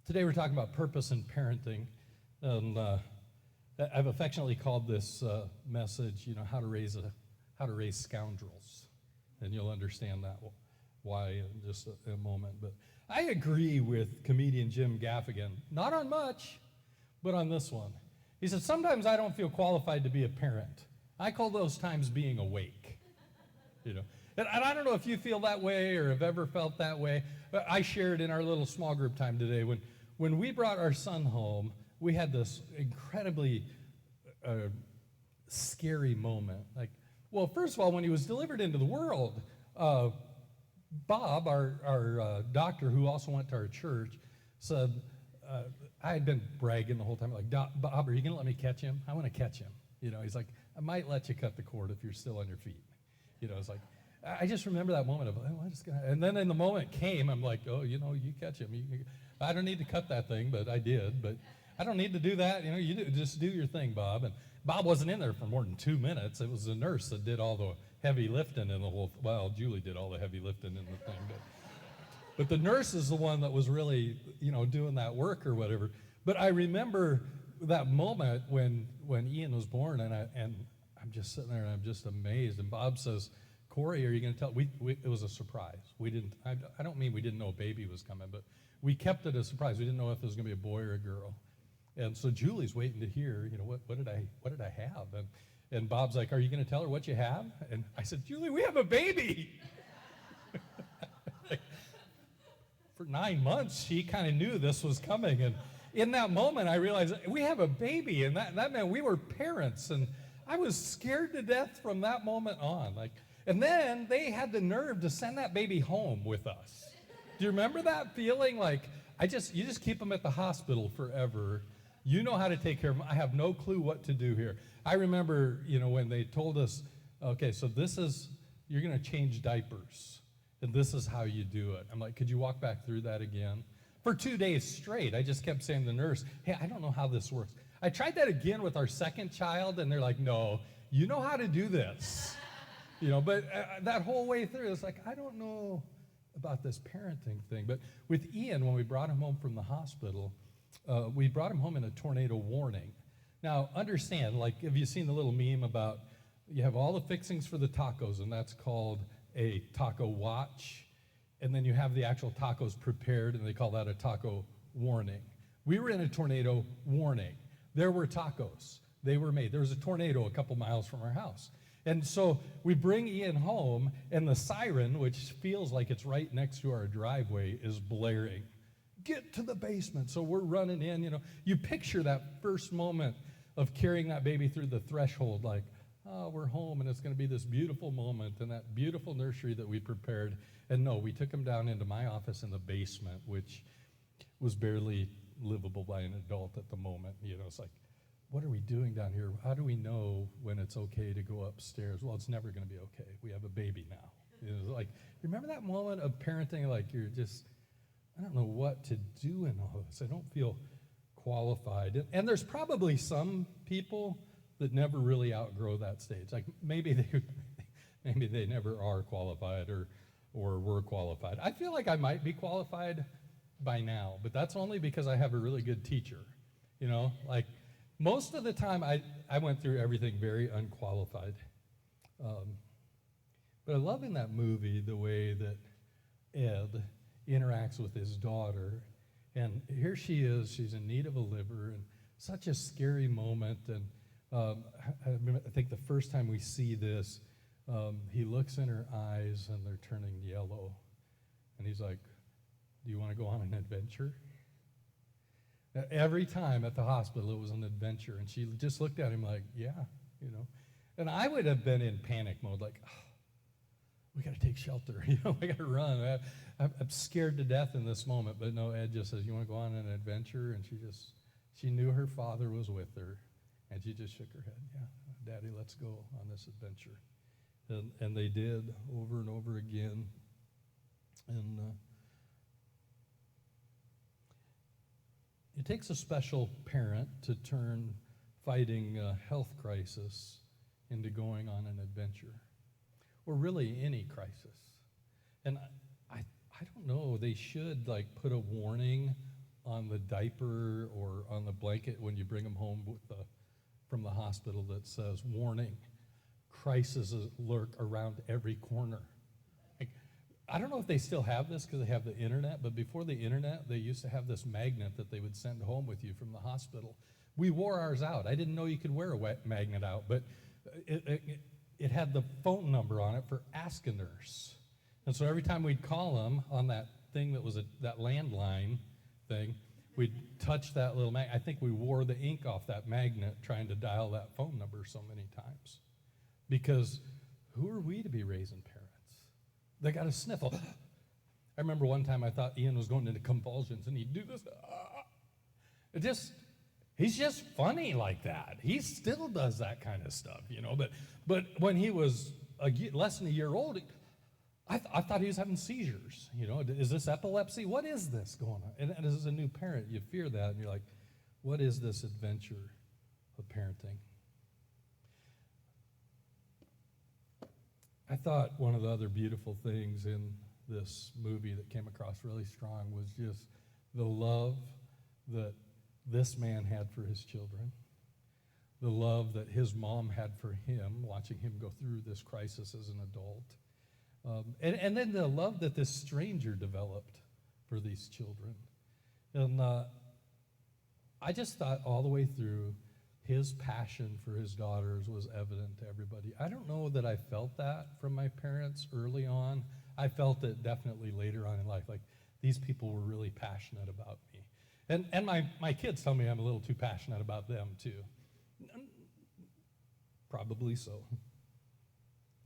Today we're talking about purpose in parenting, and I've affectionately called this message, how to raise scoundrels, and you'll understand that why in just a moment. But I agree with comedian Jim Gaffigan, not on much, but on this one. He said, sometimes I don't feel qualified to be a parent. I call those times being awake. And I don't know if you feel that way or have ever felt that way. But I shared in our little small group time today when we brought our son home, we had this incredibly scary moment. First of all, when he was delivered into the world, Bob, our doctor, who also went to our church, said, I had been bragging the whole time, like, Bob, are you going to let me catch him? I want to catch him. He's like, I might let you cut the cord if you're still on your feet. It's like, I just remember that moment of, and then in the moment came, I'm like, you catch him. I don't need to cut that thing, but I did. But I don't need to do that. Just do your thing, Bob. And Bob wasn't in there for more than 2 minutes. It was the nurse that did all the heavy lifting in the whole, Julie did all the heavy lifting in the thing. But the nurse is the one that was really, doing that work or whatever. But I remember that moment when Ian was born, and I'm just sitting there and I'm just amazed. And Bob says, Corey, are you going to tell? It was a surprise. We didn't. I don't mean we didn't know a baby was coming, but we kept it a surprise. We didn't know if it was going to be a boy or a girl. And so Julie's waiting to hear, what did I have? And Bob's like, are you going to tell her what you have? And I said, Julie, we have a baby. For 9 months, she kind of knew this was coming. And in that moment, I realized we have a baby, and that meant we were parents. And I was scared to death from that moment on. And then they had the nerve to send that baby home with us. Do you remember that feeling? You just keep them at the hospital forever. You know how to take care of them. I have no clue what to do here. I remember, when they told us, okay, so you're going to change diapers, and this is how you do it. I'm like, could you walk back through that again? For 2 days straight, I just kept saying to the nurse, hey, I don't know how this works. I tried that again with our second child, and they're like, no, you know how to do this. But that whole way through, it's like, I don't know about this parenting thing. But with Ian, when we brought him home from the hospital, we brought him home in a tornado warning. Now, understand, have you seen the little meme about you have all the fixings for the tacos, and that's called a taco watch, and then you have the actual tacos prepared, and they call that a taco warning. We were in a tornado warning. There were tacos. They were made. There was a tornado a couple miles from our house. And so we bring Ian home, and the siren, which feels like it's right next to our driveway, is blaring. Get to the basement. So we're running in, You picture that first moment of carrying that baby through the threshold, like, oh, we're home, and it's going to be this beautiful moment in that beautiful nursery that we prepared. And no, we took him down into my office in the basement, which was barely livable by an adult at the moment. It's like, what are we doing down here? How do we know when it's okay to go upstairs? Well, it's never going to be okay. We have a baby now. Remember that moment of parenting, you're just, I don't know what to do in all this. I don't feel qualified. And there's probably some people that never really outgrow that stage. Maybe they never are qualified or were qualified. I feel like I might be qualified by now, but that's only because I have a really good teacher. Most of the time, I went through everything very unqualified. But I love in that movie the way that Ed interacts with his daughter. And here she is, she's in need of a liver, and such a scary moment. And I think the first time we see this, he looks in her eyes, and they're turning yellow. And he's like, do you want to go on an adventure? Every time at the hospital, it was an adventure. And she just looked at him like, yeah, And I would have been in panic mode, like, oh, we got to take shelter. We got to run. I'm scared to death in this moment. But no, Ed just says, you want to go on an adventure? And she knew her father was with her. And she just shook her head. Yeah, Daddy, let's go on this adventure. And they did over and over again. And it takes a special parent to turn fighting a health crisis into going on an adventure, or really any crisis. And I don't know, they should put a warning on the diaper or on the blanket when you bring them home from the hospital that says, warning, crisis lurk around every corner. Like, I don't know if they still have this because they have the internet, but before the internet, they used to have this magnet that they would send home with you from the hospital. We wore ours out. I didn't know you could wear a magnet out, but it had the phone number on it for Ask a Nurse. And so every time we'd call them on that thing that was that landline thing, we'd touch that little magnet. I think we wore the ink off that magnet trying to dial that phone number so many times. Because who are we to be raising parents? They got a sniffle. I remember one time I thought Ian was going into convulsions, and he'd do this. He's just funny like that. He still does that kind of stuff, you know. But when he was less than a year old, I thought he was having seizures. You know, is this epilepsy? What is this going on? And as a new parent, you fear that, and you're like, what is this adventure of parenting? I thought one of the other beautiful things in this movie that came across really strong was just the love that this man had for his children, the love that his mom had for him, watching him go through this crisis as an adult, and then the love that this stranger developed for these children. And I just thought all the way through, his passion for his daughters was evident to everybody. I don't know that I felt that from my parents early on. I felt it definitely later on in life. Like, these people were really passionate about me. And my kids tell me I'm a little too passionate about them, too. Probably so.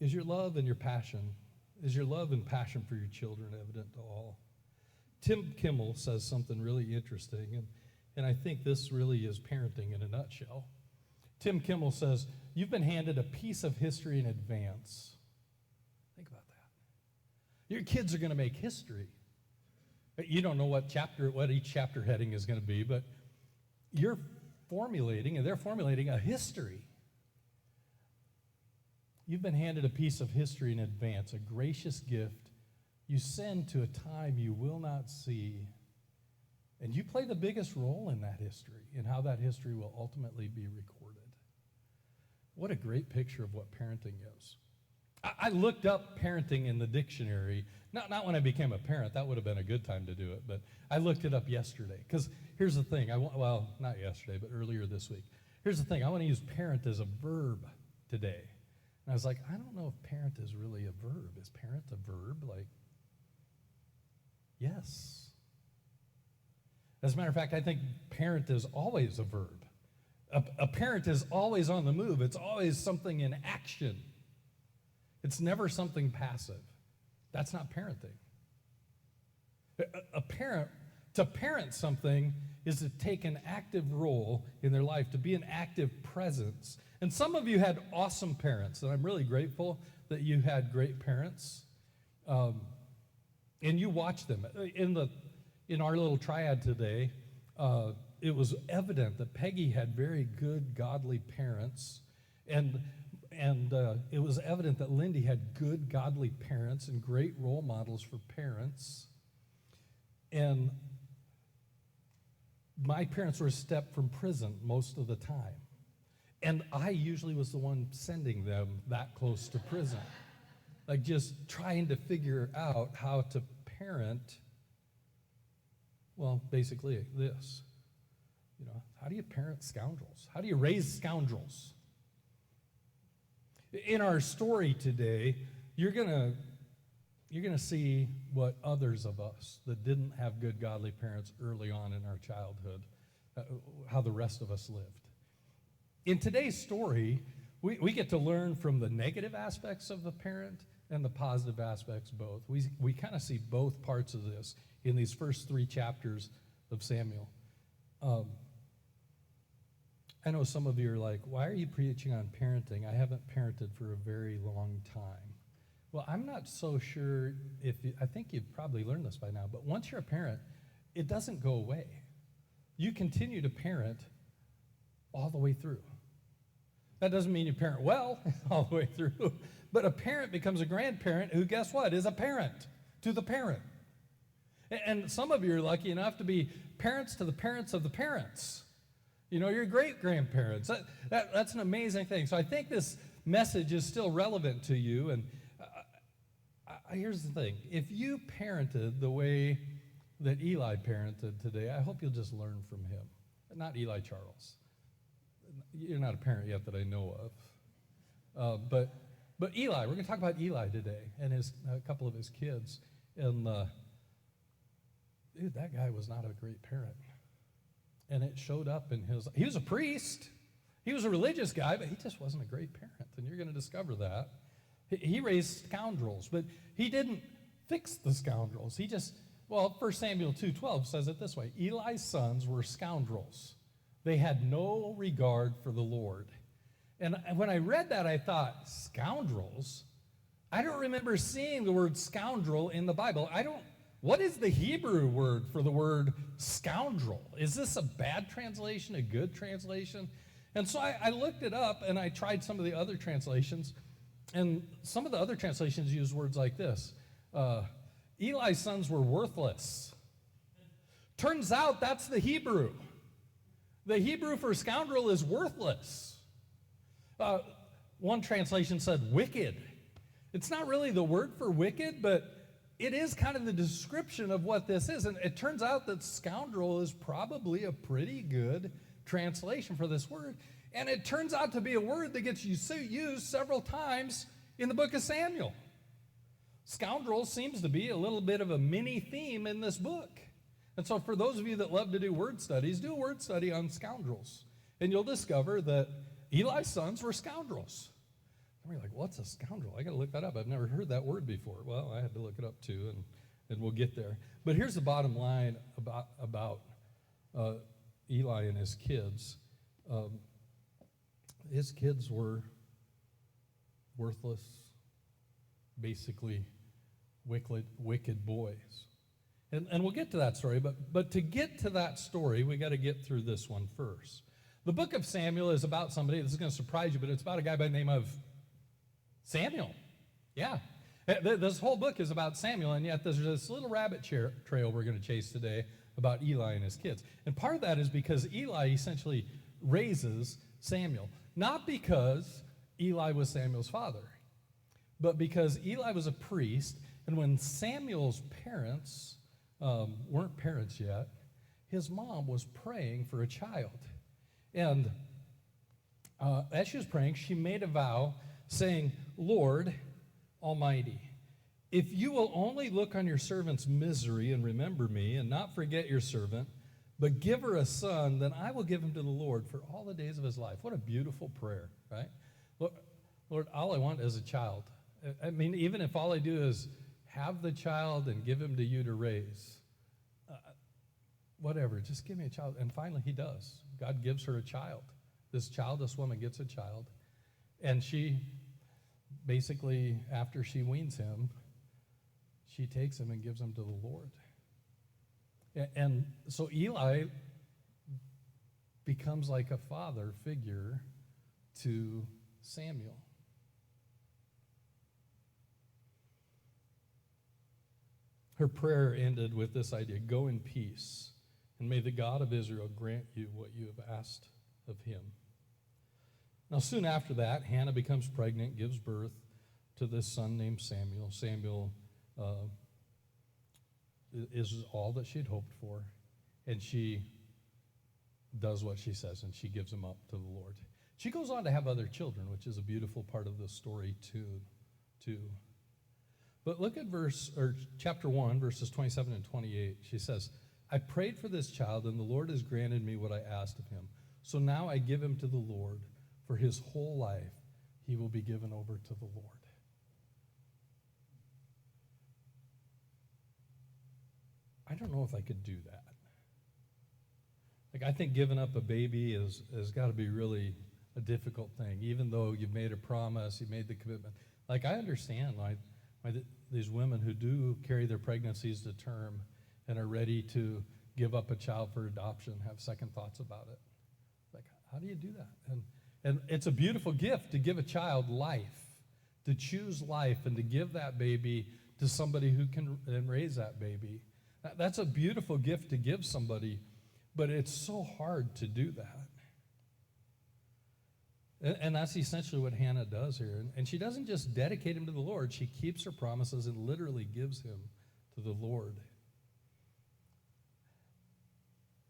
Is your love and passion for your children evident to all? Tim Kimmel says something really interesting, and I think this really is parenting in a nutshell. Tim Kimmel says, you've been handed a piece of history in advance. Think about that. Your kids are going to make history. You don't know what each chapter heading is going to be, but you're formulating, and they're formulating a history. You've been handed a piece of history in advance, a gracious gift you send to a time you will not see. And you play the biggest role in that history, in how that history will ultimately be recorded. What a great picture of what parenting is. I looked up parenting in the dictionary, not when I became a parent. That would have been a good time to do it, but I looked it up yesterday. Because here's the thing, not yesterday, but earlier this week. Here's the thing, I want to use parent as a verb today. And I was like, I don't know if parent is really a verb. Is parent a verb? Like, yes. As a matter of fact, I think parent is always a verb. A parent is always on the move. It's always something in action. It's never something passive. That's not parenting. To parent something is to take an active role in their life, to be an active presence. And some of you had awesome parents, and I'm really grateful that you had great parents. And you watched them. In our little triad today, it was evident that Peggy had very good, godly parents, and it was evident that Lindy had good, godly parents and great role models for parents. And my parents were a step from prison most of the time. And I usually was the one sending them that close to prison. Like, just trying to figure out how to parent, well, basically this. You know, how do you parent scoundrels? How do you raise scoundrels? In our story today, you're gonna see what others of us that didn't have good godly parents early on in our childhood, how the rest of us lived. In today's story, we get to learn from the negative aspects of the parent and the positive aspects both. We kind of see both parts of this in these first 3 chapters of Samuel. I know some of you are like, why are you preaching on parenting? I haven't parented for a very long time. Well, I'm not so sure I think you've probably learned this by now, but once you're a parent, it doesn't go away. You continue to parent all the way through. That doesn't mean you parent well all the way through, but a parent becomes a grandparent who, guess what, is a parent to the parent. And some of you are lucky enough to be parents to the parents of the parents. You know, your great-grandparents. That's an amazing thing. So I think this message is still relevant to you. And here's the thing. If you parented the way that Eli parented today, I hope you'll just learn from him. Not Eli Charles. You're not a parent yet that I know of. But Eli, we're going to talk about Eli today and a couple of his kids. And dude, that guy was not a great parent. And it showed up in he was a priest. He was a religious guy, but he just wasn't a great parent. And you're going to discover that. He raised scoundrels, but he didn't fix the scoundrels. 1 Samuel 2:12 says it this way. Eli's sons were scoundrels. They had no regard for the Lord. And when I read that, I thought, scoundrels? I don't remember seeing the word scoundrel in the Bible. What is the Hebrew word for the word scoundrel? Is this a bad translation, a good translation? And so I looked it up, and I tried some of the other translations, and some of the other translations use words like this. Eli's sons were worthless. Turns out that's the Hebrew. The Hebrew for scoundrel is worthless. One translation said wicked. It's not really the word for wicked, but it is kind of the description of what this is. And it turns out that scoundrel is probably a pretty good translation for this word. And it turns out to be a word that gets used several times in the book of Samuel. Scoundrel seems to be a little bit of a mini theme in this book. And so for those of you that love to do word studies, do a word study on scoundrels. And you'll discover that Eli's sons were scoundrels. And we're like, what's a scoundrel? I got to look that up. I've never heard that word before. Well, I had to look it up too, and we'll get there. But here's the bottom line about Eli and his kids. His kids were worthless, basically wicked boys. And we'll get to that story, but to get to that story, we got to get through this one first. The book of Samuel is about somebody, this is going to surprise you, but it's about a guy by the name of Samuel. Yeah. This whole book is about Samuel, and yet there's this little rabbit trail we're going to chase today about Eli and his kids. And part of that is because Eli essentially raises Samuel. Not because Eli was Samuel's father, but because Eli was a priest, and when Samuel's parents weren't parents yet, his mom was praying for a child. And as she was praying, she made a vow saying, Lord Almighty, if you will only look on your servant's misery and remember me and not forget your servant, but give her a son, then I will give him to the Lord for all the days of his life. What a beautiful prayer, right? Lord, all I want is a child. I mean, even if all I do is have the child and give him to you to raise, whatever, just give me a child. And finally he does. God gives her a child. This woman gets a child. And she basically, after she weans him, she takes him and gives him to the Lord. And so Eli becomes like a father figure to Samuel. Her prayer ended with this idea, go in peace, and may the God of Israel grant you what you have asked of him. Now, soon after that, Hannah becomes pregnant, gives birth to this son named Samuel. Samuel is all that she'd hoped for, and she does what she says, and she gives him up to the Lord. She goes on to have other children, which is a beautiful part of the story too. But look at chapter 1, verses 27 and 28. She says, I prayed for this child, and the Lord has granted me what I asked of him. So now I give him to the Lord. For his whole life, he will be given over to the Lord. I don't know if I could do that. Like, I think giving up a baby has got to be really a difficult thing, even though you've made a promise, you've made the commitment. Like, I understand why these women who do carry their pregnancies to term and are ready to give up a child for adoption have second thoughts about it. Like, how do you do that? And it's a beautiful gift to give a child life, to choose life and to give that baby to somebody who can raise that baby. That's a beautiful gift to give somebody, but it's so hard to do that. And that's essentially what Hannah does here. And she doesn't just dedicate him to the Lord, she keeps her promises and literally gives him to the Lord.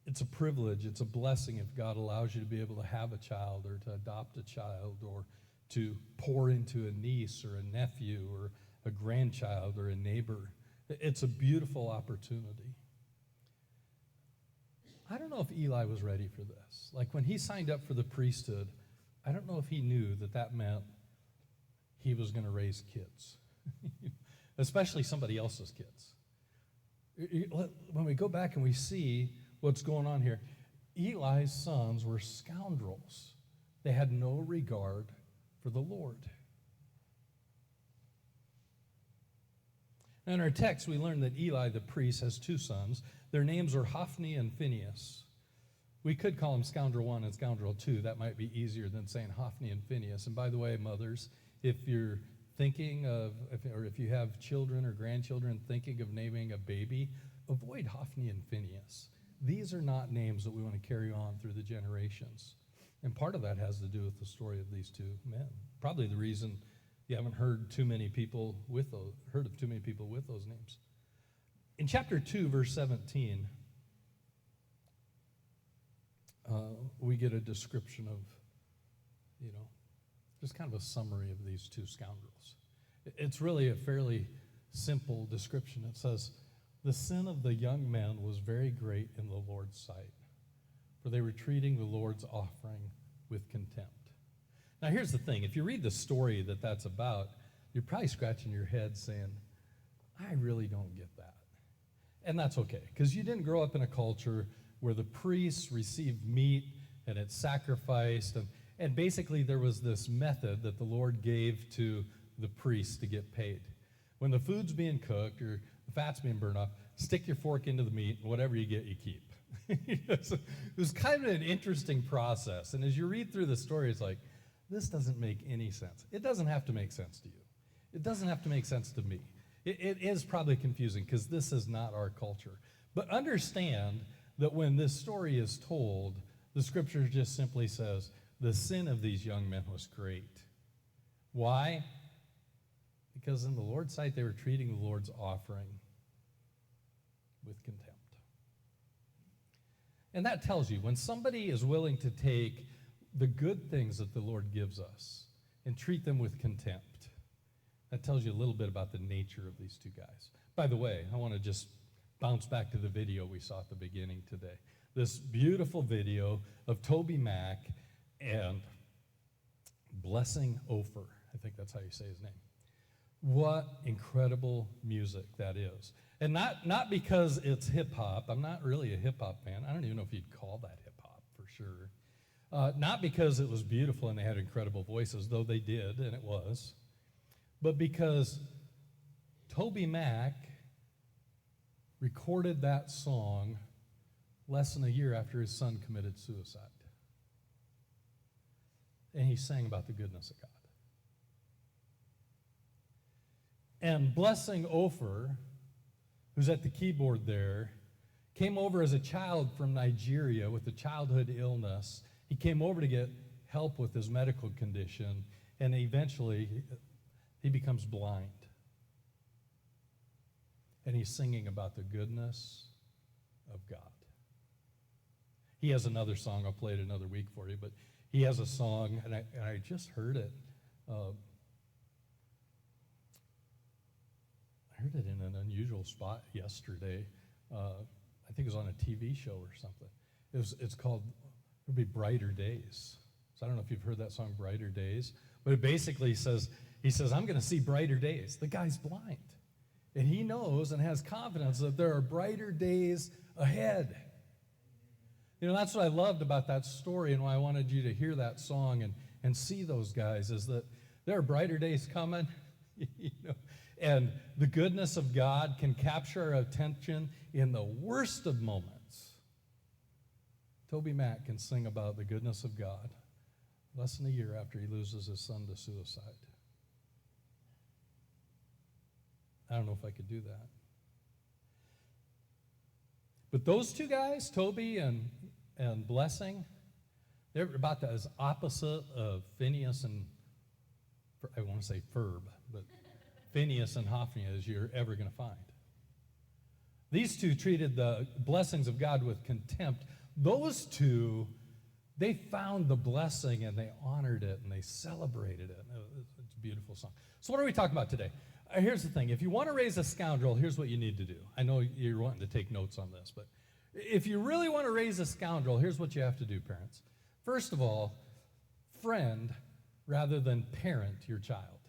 It's a privilege, it's a blessing if God allows you to be able to have a child or to adopt a child or to pour into a niece or a nephew or a grandchild or a neighbor. It's a beautiful opportunity. I don't know if Eli was ready for this. Like when he signed up for the priesthood, I don't know if he knew that that meant he was going to raise kids, especially somebody else's kids. When we go back and we see what's going on here, Eli's sons were scoundrels. They had no regard for the Lord. In our text, we learn that Eli, the priest, has two sons. Their names are Hophni and Phinehas. We could call them Scoundrel 1 and Scoundrel 2. That might be easier than saying Hophni and Phinehas. And by the way, mothers, if you're thinking of, or if you have children or grandchildren thinking of naming a baby, avoid Hophni and Phinehas. These are not names that we want to carry on through the generations. And part of that has to do with the story of these two men. Probably the reason you haven't heard of too many people with those names. In chapter 2, verse 17, we get a description of, just kind of a summary of these two scoundrels. It's really a fairly simple description. It says, "The sin of the young men was very great in the Lord's sight, for they were treating the Lord's offering with contempt." Now here's the thing. If you read the story that's about, you're probably scratching your head saying, I really don't get that. And that's okay, because you didn't grow up in a culture where the priests received meat and it's sacrificed, and basically there was this method that the Lord gave to the priests to get paid. When the food's being cooked or the fat's being burned off, stick your fork into the meat, and whatever you get, you keep. It was kind of an interesting process, and as you read through the story, it's like, this doesn't make any sense. It doesn't have to make sense to you. It doesn't have to make sense to me. It is probably confusing because this is not our culture. But understand that when this story is told, the scripture just simply says, the sin of these young men was great. Why? Because in the Lord's sight, they were treating the Lord's offering with contempt. And that tells you, when somebody is willing to take the good things that the Lord gives us and treat them with contempt, that tells you a little bit about the nature of these two guys. By the way, I want to just bounce back to the video we saw at the beginning today. This beautiful video of Toby Mac and Blessing Ofer. I think that's how you say his name. What incredible music that is. And not because it's hip-hop. I'm not really a hip-hop fan. I don't even know if you'd call that hip-hop for sure. Not because it was beautiful and they had incredible voices, though they did, and it was. But because Toby Mac recorded that song less than a year after his son committed suicide. And he sang about the goodness of God. And Blessing Ofer, who's at the keyboard there, came over as a child from Nigeria with a childhood illness. He came over to get help with his medical condition, and eventually he becomes blind. And he's singing about the goodness of God. He has another song, I'll play it another week for you, but he has a song, and I just heard it. I heard it in an unusual spot yesterday. I think it was on a TV show or something. It's called, it'll be Brighter Days. So I don't know if you've heard that song, Brighter Days, but it basically says, he says, I'm going to see brighter days. The guy's blind. And he knows and has confidence that there are brighter days ahead. That's what I loved about that story and why I wanted you to hear that song and see those guys, is that there are brighter days coming. And the goodness of God can capture our attention in the worst of moments. Toby Mac can sing about the goodness of God less than a year after he loses his son to suicide. I don't know if I could do that. But those two guys, Toby and Blessing, they're about as opposite of Phineas and, I want to say Ferb, but Phineas and Hophni as you're ever going to find. These two treated the blessings of God with contempt. Those two, they found the blessing and they honored it and they celebrated it. It's a beautiful song. So what are we talking about today? Here's the thing. If you want to raise a scoundrel, here's what you need to do. I know you're wanting to take notes on this, but if you really want to raise a scoundrel, here's what you have to do, parents. First of all, friend rather than parent your child.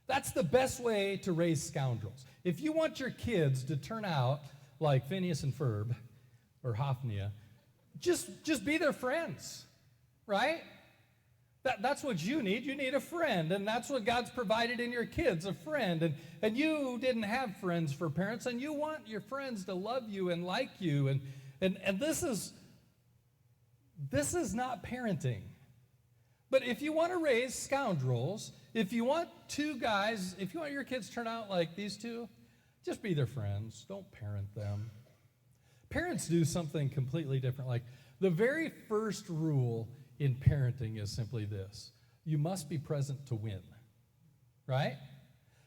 That's the best way to raise scoundrels. If you want your kids to turn out like Phineas and Ferb or Hophni, just be their friends, right? That's what you need. You need a friend, and that's what God's provided in your kids, a friend. And you didn't have friends for parents, and you want your friends to love you and like you. And this is not parenting. But if you want to raise scoundrels, if you want two guys, if you want your kids to turn out like these two, just be their friends. Don't parent them. Parents do something completely different. Like the very first rule in parenting is simply this: you must be present to win, right?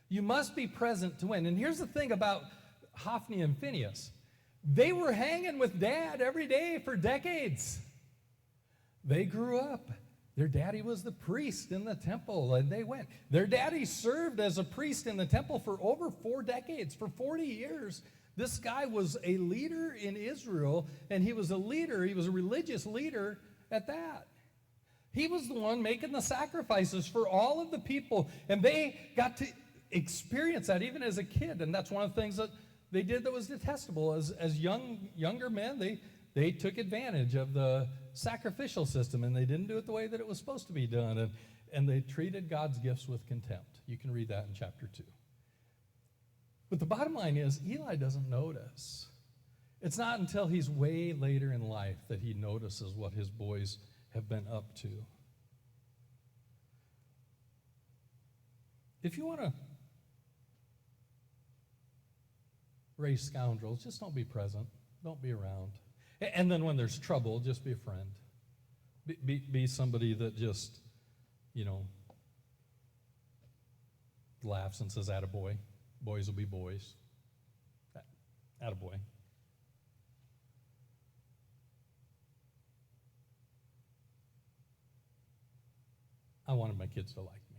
You must be present to win. And here's the thing about Hophni and Phineas. They were hanging with Dad every day for decades. They grew up. Their daddy was the priest in the temple, and they went. Their daddy served as a priest in the temple for over 4 decades, for 40 years. This guy was a leader in Israel, and he was a leader. He was a religious leader at that. He was the one making the sacrifices for all of the people, and they got to experience that even as a kid, and that's one of the things that they did that was detestable. As younger men, they took advantage of the sacrificial system, and they didn't do it the way that it was supposed to be done, and they treated God's gifts with contempt. You can read that in chapter 2. But the bottom line is, Eli doesn't notice. It's not until he's way later in life that he notices what his boys have been up to. If you want to raise scoundrels, just don't be present. Don't be around. And then when there's trouble, just be a friend. Be somebody that just, laughs and says, attaboy. Boys will be boys. Attaboy. I wanted my kids to like me.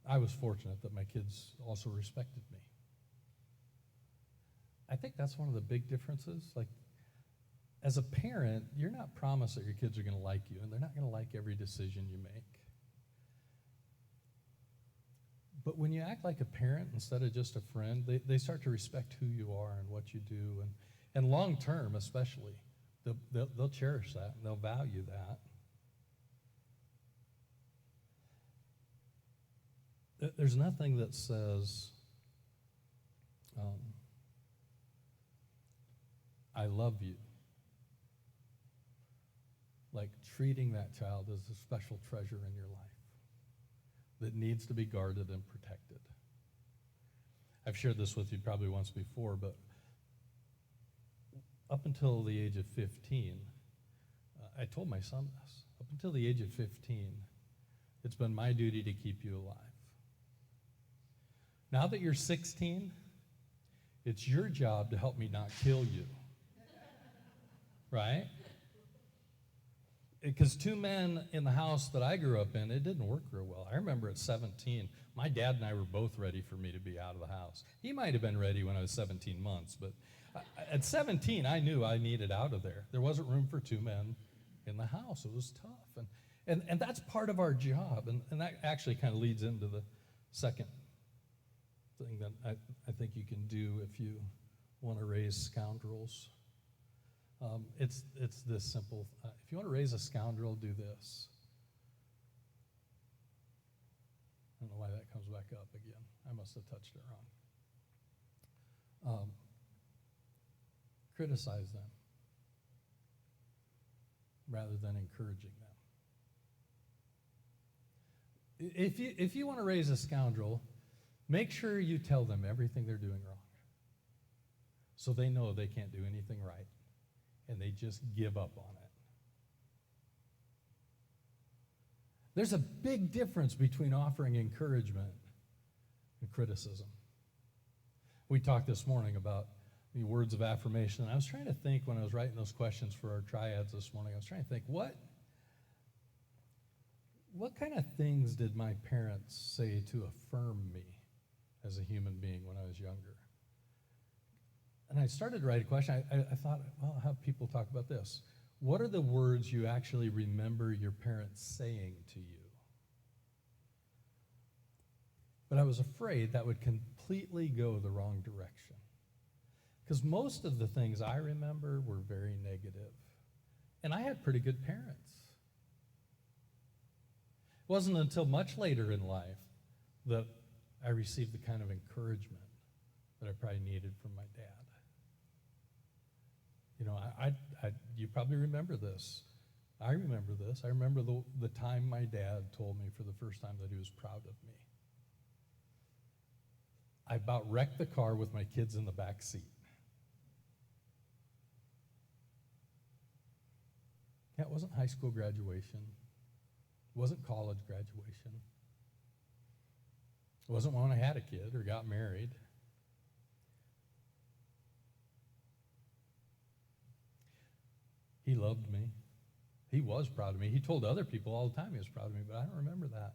I was fortunate that my kids also respected me. I think that's one of the big differences. Like, as a parent, you're not promised that your kids are going to like you, and they're not going to like every decision you make. But when you act like a parent instead of just a friend, they start to respect who you are and what you do. And long term, especially, they'll cherish that and they'll value that. There's nothing that says, I love you, like treating that child as a special treasure in your life that needs to be guarded and protected. I've shared this with you probably once before, but up until the age of 15, I told my son this. Up until the age of 15, it's been my duty to keep you alive. Now that you're 16, it's your job to help me not kill you. Right? Because 2 men in the house that I grew up in, it didn't work real well. I remember at 17, my dad and I were both ready for me to be out of the house. He might have been ready when I was 17 months, but at 17, I knew I needed out of there. There wasn't room for 2 men in the house. It was tough. And that's part of our job. And that actually kind of leads into the second thing that I think you can do if you want to raise scoundrels. It's this simple. If you want to raise a scoundrel, do this. I don't know why that comes back up again. I must have touched it wrong. Criticize them rather than encouraging them. If you want to raise a scoundrel, Make sure you tell them everything they're doing wrong so they know they can't do anything right and they just give up on it. There's a big difference between offering encouragement and criticism. We talked this morning about the words of affirmation, and I was trying to think when I was writing those questions for our triads this morning, I was trying to think, what kind of things did my parents say to affirm me as a human being when I was younger? And I started to write a question. I thought, well, I'll have people talk about this. What are the words you actually remember your parents saying to you? But I was afraid that would completely go the wrong direction. Because most of the things I remember were very negative. And I had pretty good parents. It wasn't until much later in life that I received the kind of encouragement that I probably needed from my dad. You know, you probably remember this. I remember this. I remember the time my dad told me for the first time that he was proud of me. I about wrecked the car with my kids in the back seat. Yeah, it wasn't high school graduation. It wasn't college graduation. It wasn't when I had a kid or got married. He loved me. He was proud of me. He told other people all the time he was proud of me, but I don't remember that.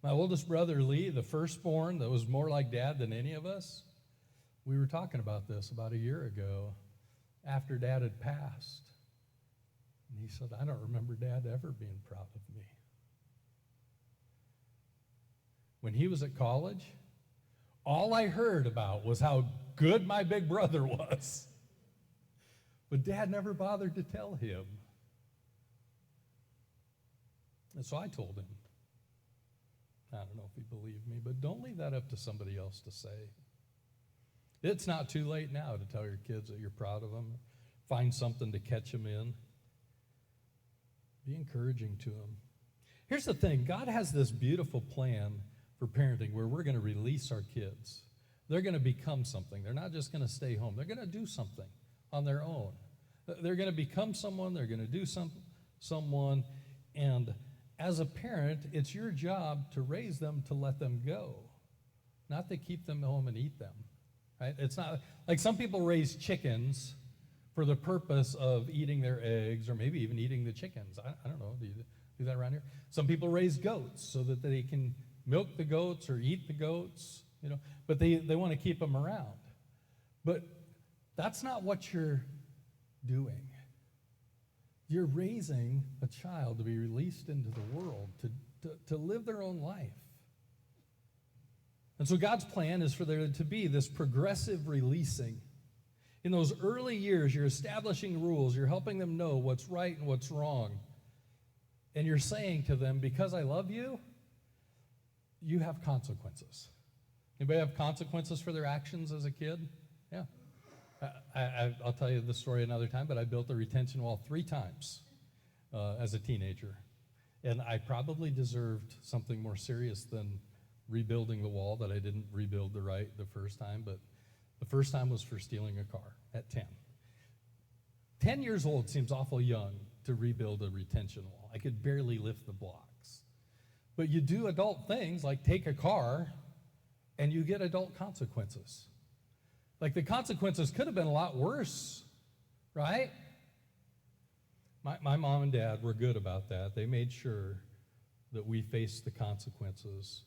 My oldest brother, Lee, the firstborn that was more like Dad than any of us, we were talking about this about a year ago after Dad had passed. And he said, I don't remember Dad ever being proud of me. When he was at college, all I heard about was how good my big brother was. But Dad never bothered to tell him. And so I told him. I don't know if he believed me, but don't leave that up to somebody else to say. It's not too late now to tell your kids that you're proud of them. Find something to catch them in. Be encouraging to them. Here's the thing. God has this beautiful plan for parenting where we're going to release our kids. They're going to become something. They're not just going to stay home. They're going to do something on their own. They're going to become someone. They're going to do someone. And as a parent, it's your job to raise them to let them go, not to keep them home and eat them. Right? It's not like some people raise chickens for the purpose of eating their eggs or maybe even eating the chickens. I don't know. Do you do that around here? Some people raise goats so that they can milk the goats or eat the goats, you know, but they want to keep them around. But that's not what you're doing. You're raising a child to be released into the world, to live their own life. And so God's plan is for there to be this progressive releasing. In those early years, you're establishing rules. You're helping them know what's right and what's wrong. And you're saying to them, because I love you, you have consequences. Anybody have consequences for their actions as a kid? Yeah. I'll tell you this story another time, but I built a retention wall 3 times as a teenager. And I probably deserved something more serious than rebuilding the wall that I didn't rebuild the first time, but the first time was for stealing a car at 10. 10 years old seems awful young to rebuild a retention wall. I could barely lift the blocks. But you do adult things like take a car and you get adult consequences. Like the consequences could have been a lot worse, right? My mom and dad were good about that. They made sure that we faced the consequences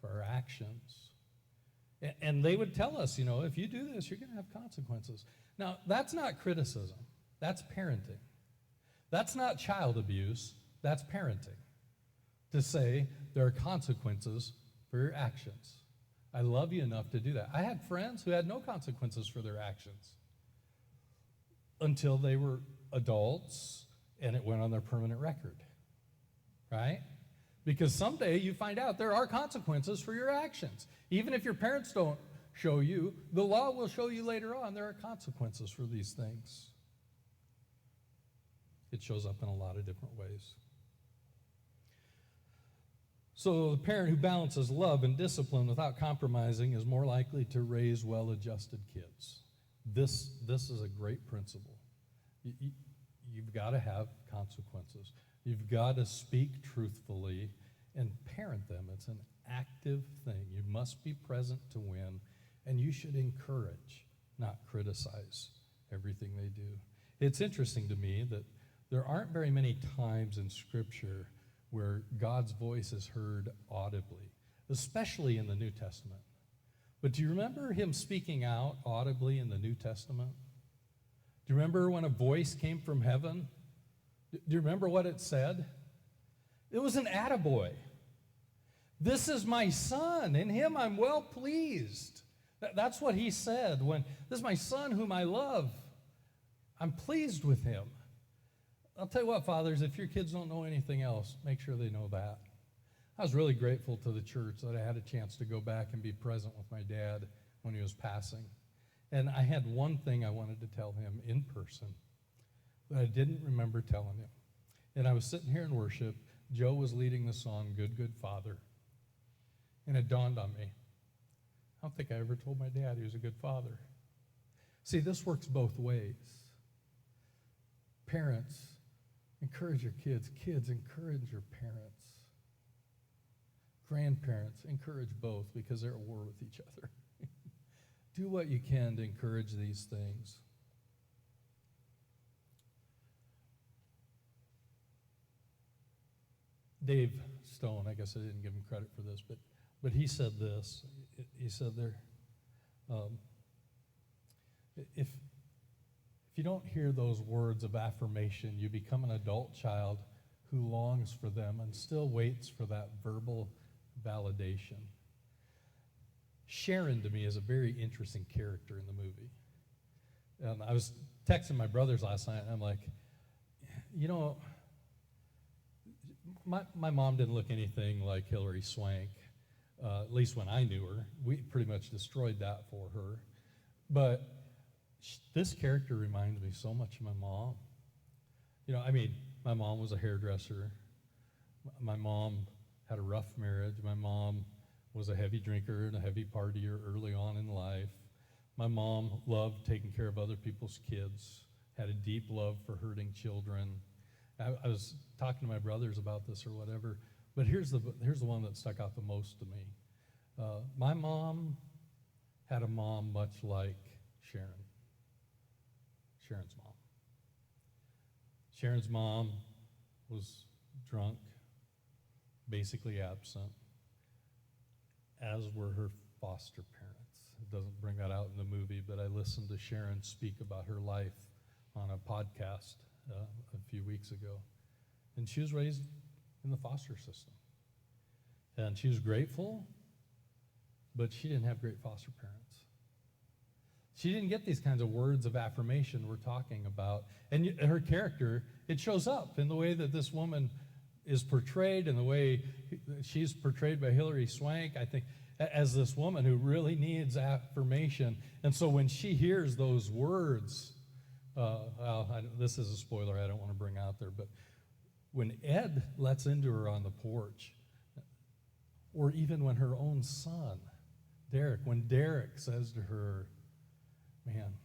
for our actions. And they would tell us, you know, if you do this, you're going to have consequences. Now, that's not criticism. That's parenting. That's not child abuse. That's parenting. To say there are consequences for your actions. I love you enough to do that. I had friends who had no consequences for their actions until they were adults and it went on their permanent record, right? Because someday you find out there are consequences for your actions. Even if your parents don't show you, the law will show you later on there are consequences for these things. It shows up in a lot of different ways. So the parent who balances love and discipline without compromising is more likely to raise well-adjusted kids. This is a great principle. You've got to have consequences. You've got to speak truthfully and parent them. It's an active thing. You must be present to win, and you should encourage, not criticize everything they do. It's interesting to me that there aren't very many times in Scripture where God's voice is heard audibly, especially in the New Testament. But do you remember him speaking out audibly in the New Testament? Do you remember when a voice came from heaven? Do you remember what it said? It was an attaboy. This is my son, in him I'm well pleased. That's what he said when, this is my son whom I love. I'm pleased with him. I'll tell you what, fathers, if your kids don't know anything else, make sure they know that. I was really grateful to the church that I had a chance to go back and be present with my dad when he was passing. And I had one thing I wanted to tell him in person that I didn't remember telling him. And I was sitting here in worship. Joe was leading the song, Good, Good Father. And it dawned on me. I don't think I ever told my dad he was a good father. See, this works both ways. Parents, encourage your kids. Kids, encourage your parents. Grandparents, encourage both because they're at war with each other. Do what you can to encourage these things. Dave Stone, I guess I didn't give him credit for this, but he said this. He said there, if you don't hear those words of affirmation, you become an adult child who longs for them and still waits for that verbal validation. Sharon, to me, is a very interesting character in the movie. And I was texting my brothers last night, and I'm like, you know, my mom didn't look anything like Hilary Swank, at least when I knew her. We pretty much destroyed that for her. But this character reminds me so much of my mom. You know, I mean, my mom was a hairdresser. My mom had a rough marriage. My mom was a heavy drinker and a heavy partier early on in life. My mom loved taking care of other people's kids, had a deep love for hurting children. I was talking to my brothers about this or whatever, but here's the one that stuck out the most to me. My mom had a mom much like Sharon's mom. Sharon's mom was drunk, basically absent, as were her foster parents. It doesn't bring that out in the movie, but I listened to Sharon speak about her life on a podcast a few weeks ago. And she was raised in the foster system. And she was grateful, but she didn't have great foster parents. She didn't get these kinds of words of affirmation we're talking about. And her character, it shows up in the way that this woman is portrayed and the way she's portrayed by Hilary Swank, I think, as this woman who really needs affirmation. And so when she hears those words, this is a spoiler I don't want to bring out there, but when Ed lets into her on the porch, or even when her own son, Derek, when Derek says to her, man,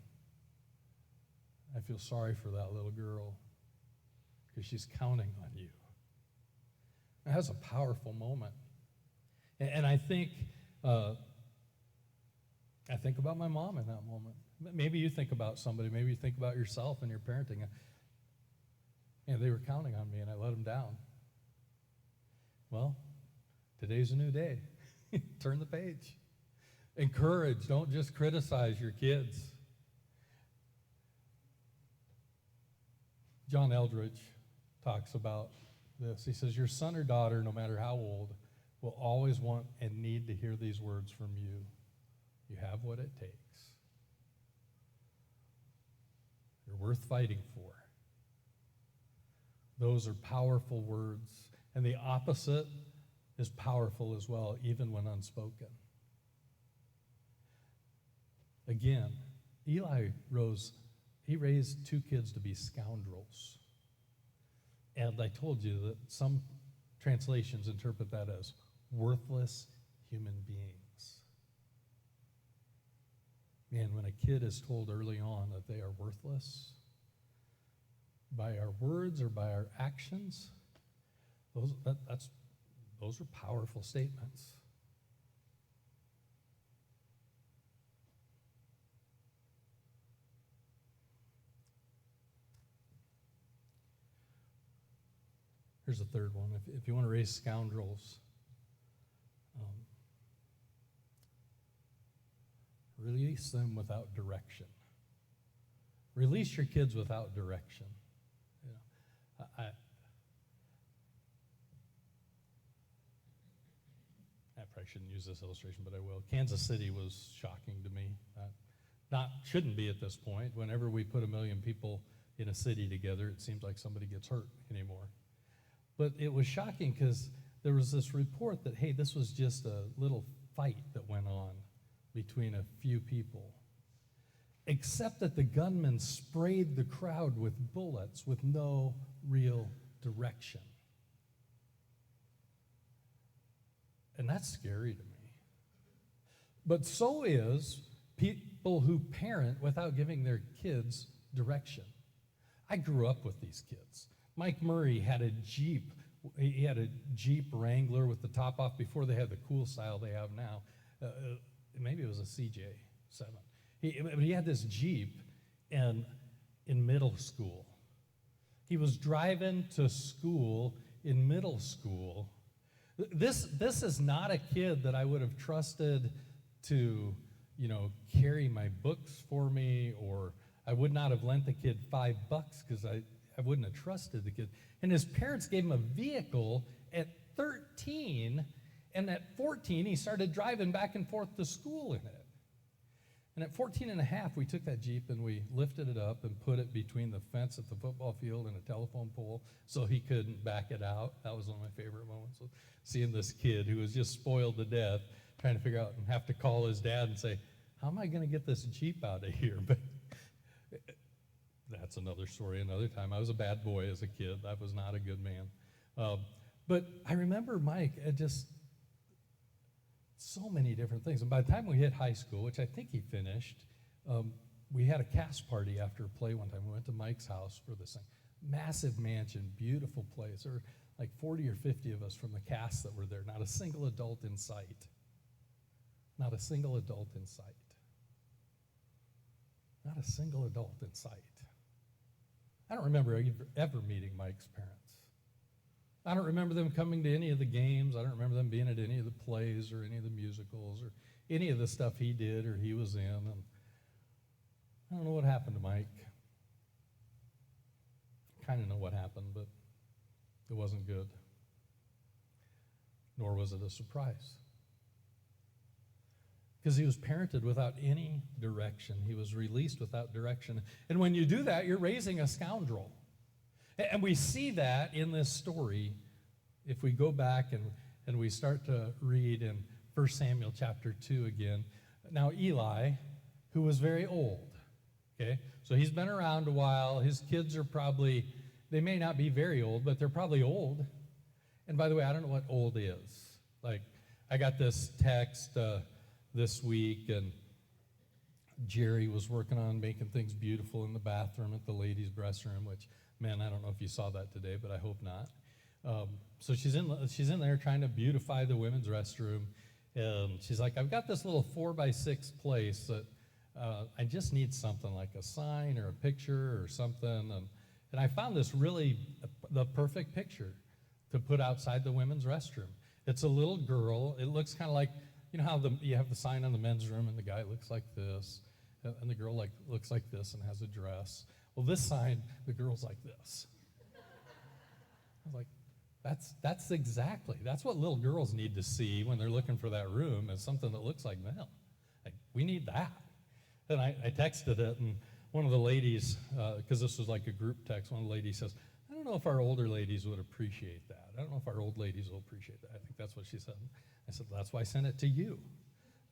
I feel sorry for that little girl because she's counting on you. That's a powerful moment. And I think about my mom in that moment. Maybe you think about somebody. Maybe you think about yourself and your parenting. And they were counting on me, and I let them down. Well, today's a new day. Turn the page. Encourage. Don't just criticize your kids. John Eldridge talks about this. He says, your son or daughter, no matter how old, will always want and need to hear these words from you. You have what it takes. You're worth fighting for. Those are powerful words. And the opposite is powerful as well, even when unspoken. Again, Eli raised two kids to be scoundrels. And I told you that some translations interpret that as worthless human beings. Man, when a kid is told early on that they are worthless by our words or by our actions, those are powerful statements. Here's a third one. If you want to raise scoundrels, release them without direction. Release your kids without direction. I probably shouldn't use this illustration, but I will. Kansas City was shocking to me. Shouldn't be at this point. Whenever we put 1 million people in a city together, it seems like somebody gets hurt anymore. But it was shocking because there was this report that, hey, this was just a little fight that went on between a few people. Except that the gunman sprayed the crowd with bullets with no real direction. And that's scary to me. But so is people who parent without giving their kids direction. I grew up with these kids. Mike Murray had a Jeep. He had a Jeep Wrangler with the top off before they had the cool style they have now. Maybe it was a CJ7. He had this Jeep in middle school. He was driving to school in middle school. This is not a kid that I would have trusted to, carry my books for me, or I would not have lent the kid $5 because I wouldn't have trusted the kid. And his parents gave him a vehicle at 13, and at 14, he started driving back and forth to school in it. And at 14 and a half, we took that Jeep and we lifted it up and put it between the fence at the football field and a telephone pole so he couldn't back it out. That was one of my favorite moments, seeing this kid who was just spoiled to death, trying to figure out and have to call his dad and say, how am I going to get this Jeep out of here? But that's another story, another time. I was a bad boy as a kid. I was not a good man. But I remember Mike, just so many different things. And by the time we hit high school, which I think he finished, we had a cast party after a play one time. We went to Mike's house for this thing. Massive mansion, beautiful place. There were like 40 or 50 of us from the cast that were there. Not a single adult in sight. Not a single adult in sight. Not a single adult in sight. I don't remember ever meeting Mike's parents. I don't remember them coming to any of the games. I don't remember them being at any of the plays or any of the musicals or any of the stuff he did or he was in. And I don't know what happened to Mike. I kind of know what happened, but it wasn't good. Nor was it a surprise. Because he was parented without any direction. He was released without direction. And when you do that, you're raising a scoundrel. And we see that in this story if we go back and we start to read in 1 Samuel chapter 2 again. Now Eli, who was very old, okay? So he's been around a while. His kids are probably, they may not be very old, but they're probably old. And by the way, I don't know what old is. Like, I got this text this week, and Jerry was working on making things beautiful in the bathroom at the ladies' restroom, which, man, I don't know if you saw that today, but I hope not. So she's in there trying to beautify the women's restroom, and she's like, I've got this little 4x6 place that I just need something like a sign or a picture or something, and I found this really the perfect picture to put outside the women's restroom. It's a little girl. It looks kind of like, you know how you have the sign on the men's room and the guy looks like this, and the girl looks like this and has a dress. Well, this sign, the girl's like this. I was like, that's what little girls need to see when they're looking for that room, is something that looks like them. Like, we need that. And I texted it, and one of the ladies, because this was like a group text, one of the ladies says, I don't know if our older ladies would appreciate that. I don't know if our old ladies will appreciate that. I think that's what she said. I said, that's why I sent it to you.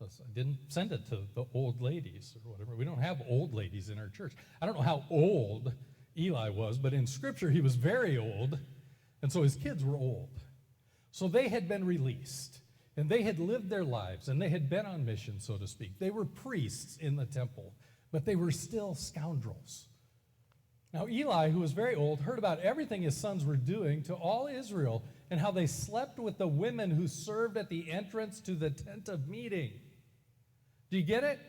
I didn't send it to the old ladies or whatever. We don't have old ladies in our church. I don't know how old Eli was, but in Scripture he was very old, and so his kids were old. So they had been released. And they had lived their lives, and they had been on mission, so to speak. They were priests in the temple, but they were still scoundrels. Now, Eli, who was very old, heard about everything his sons were doing to all Israel and how they slept with the women who served at the entrance to the tent of meeting. Do you get it?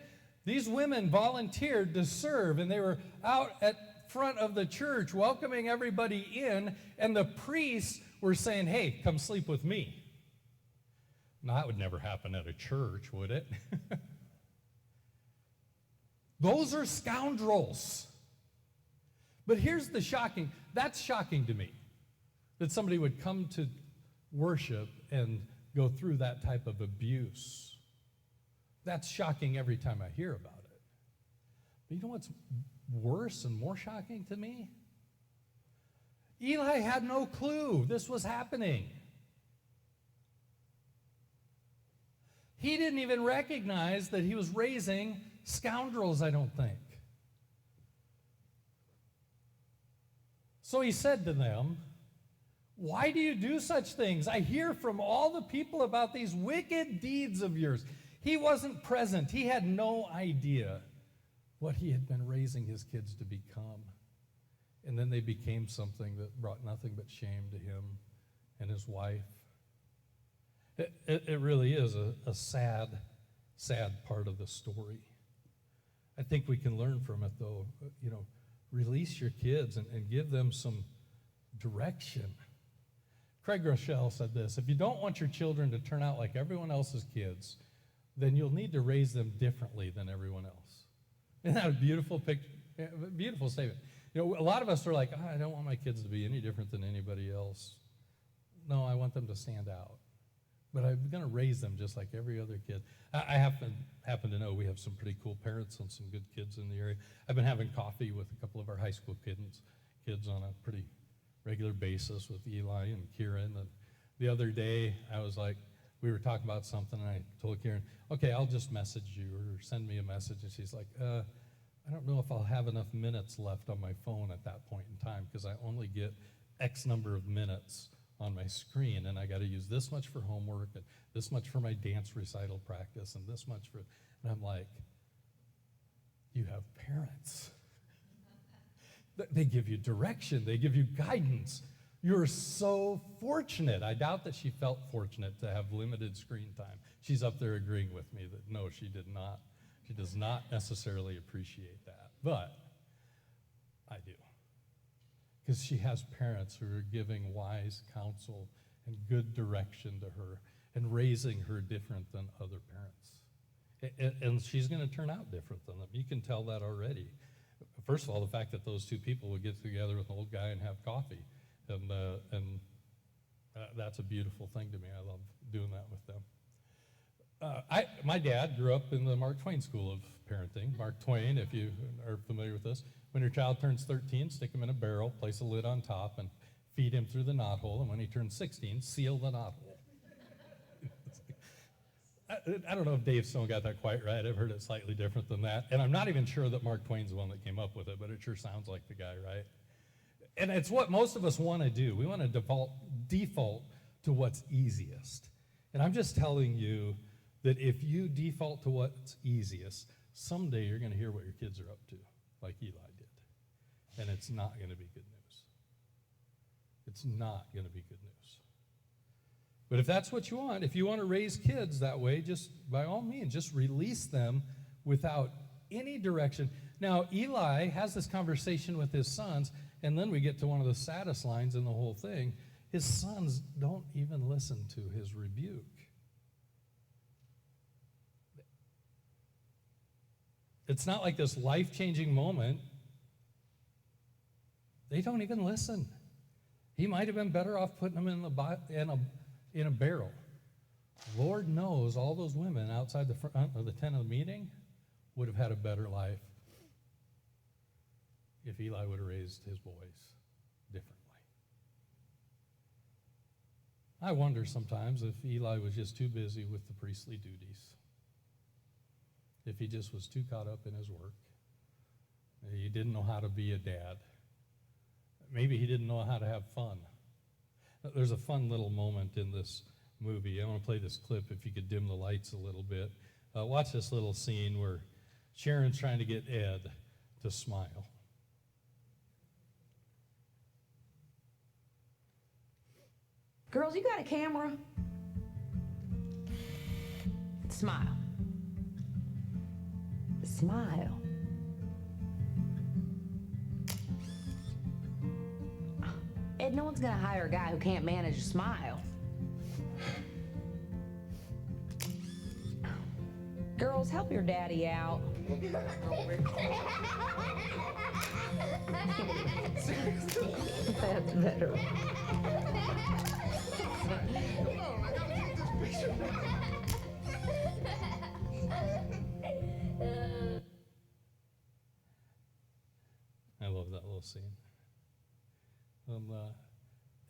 These women volunteered to serve, and they were out at front of the church welcoming everybody in, and the priests were saying, hey, come sleep with me. Now, that would never happen at a church, would it? Those are scoundrels. But here's the shocking, that's shocking to me, that somebody would come to worship and go through that type of abuse. That's shocking every time I hear about it. But you know what's worse and more shocking to me? Eli had no clue this was happening. He didn't even recognize that he was raising scoundrels, I don't think. So he said to them, why do you do such things? I hear from all the people about these wicked deeds of yours. He wasn't present. He had no idea what he had been raising his kids to become. And then they became something that brought nothing but shame to him and his wife. It really is a sad, sad part of the story. I think we can learn from it, though. Release your kids and give them some direction. Craig Rochelle said this, if you don't want your children to turn out like everyone else's kids, then you'll need to raise them differently than everyone else. Isn't that a beautiful picture? Beautiful statement. A lot of us are like, I don't want my kids to be any different than anybody else. No, I want them to stand out. But I'm going to raise them just like every other kid. I happen to know we have some pretty cool parents and some good kids in the area. I've been having coffee with a couple of our high school kids on a pretty regular basis with Eli and Kieran. And the other day, I was like, we were talking about something, and I told Kieran, okay, I'll just message you or send me a message. And she's like, I don't know if I'll have enough minutes left on my phone at that point in time because I only get X number of minutes on my screen, and I got to use this much for homework and this much for my dance recital practice and this much for, and I'm like, you have parents. They give you direction. They give you guidance. You're so fortunate. I doubt that she felt fortunate to have limited screen time. She's up there agreeing with me that no, she did not. She does not necessarily appreciate that, but I do. Because she has parents who are giving wise counsel and good direction to her and raising her different than other parents. And she's going to turn out different than them. You can tell that already. First of all, the fact that those two people would get together with an old guy and have coffee. And that's a beautiful thing to me. I love doing that with them. My dad grew up in the Mark Twain School of Parenting. Mark Twain, if you are familiar with this, when your child turns 13, stick him in a barrel, place a lid on top, and feed him through the knothole. And when he turns 16, seal the knothole. I don't know if Dave Stone got that quite right. I've heard it slightly different than that. And I'm not even sure that Mark Twain's the one that came up with it, but it sure sounds like the guy, right? And it's what most of us want to do. We want to default to what's easiest. And I'm just telling you that if you default to what's easiest, someday you're going to hear what your kids are up to, like Eli did. And it's not going to be good news. It's not going to be good news. But if that's what you want, if you want to raise kids that way, just by all means, just release them without any direction. Now, Eli has this conversation with his sons, and then we get to one of the saddest lines in the whole thing. His sons don't even listen to his rebuke. It's not like this life-changing moment. They don't even listen. He might have been better off putting them in a barrel. Lord knows all those women outside the front of the tent of the meeting would have had a better life if Eli would have raised his boys differently. I wonder sometimes if Eli was just too busy with the priestly duties, if he just was too caught up in his work, he didn't know how to be a dad. Maybe he didn't know how to have fun. There's a fun little moment in this movie. I want to play this clip if you could dim the lights a little bit. Watch this little scene where Sharon's trying to get Ed to smile. Girls, you got a camera? Smile. Smile. Ed, no one's gonna hire a guy who can't manage a smile. Girls, help your daddy out. That's better. I love that little scene.